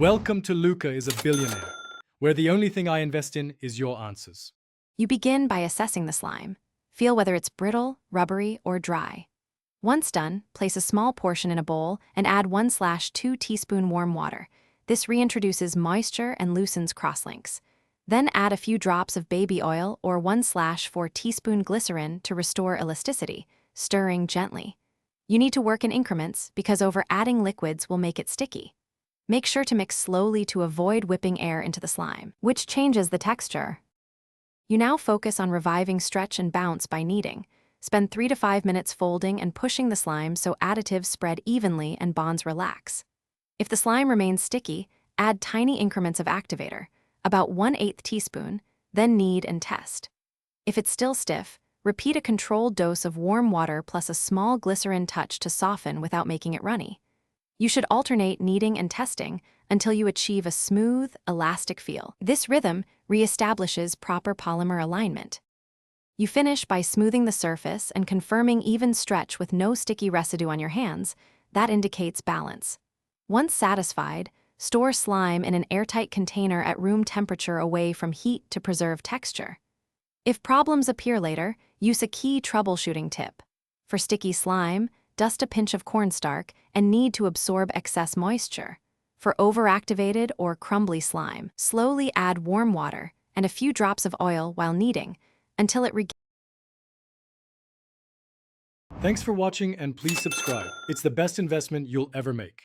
Welcome to Luca is a Billionaire, where the only thing I invest in is your answers. You begin by assessing the slime. Feel whether it's brittle, rubbery, or dry. Once done, place a small portion in a bowl and add 1/2 teaspoon warm water. This reintroduces moisture and loosens crosslinks. Then add a few drops of baby oil or 1/4 teaspoon glycerin to restore elasticity, stirring gently. You need to work in increments because over-adding liquids will make it sticky. Make sure to mix slowly to avoid whipping air into the slime, which changes the texture. You now focus on reviving stretch and bounce by kneading. Spend 3 to 5 minutes folding and pushing the slime so additives spread evenly and bonds relax. If the slime remains sticky, add tiny increments of activator, about 1/8 teaspoon, then knead and test. If it's still stiff, repeat a controlled dose of warm water plus a small glycerin touch to soften without making it runny. You should alternate kneading and testing until you achieve a smooth, elastic feel. This rhythm reestablishes proper polymer alignment. You finish by smoothing the surface and confirming even stretch with no sticky residue on your hands. That indicates balance. Once satisfied, store slime in an airtight container at room temperature away from heat to preserve texture. If problems appear later, use a key troubleshooting tip. For sticky slime, dust a pinch of cornstarch and knead to absorb excess moisture. For overactivated or crumbly slime, slowly add warm water and a few drops of oil while kneading until it regains. Thanks for watching and please subscribe. It's the best investment you'll ever make.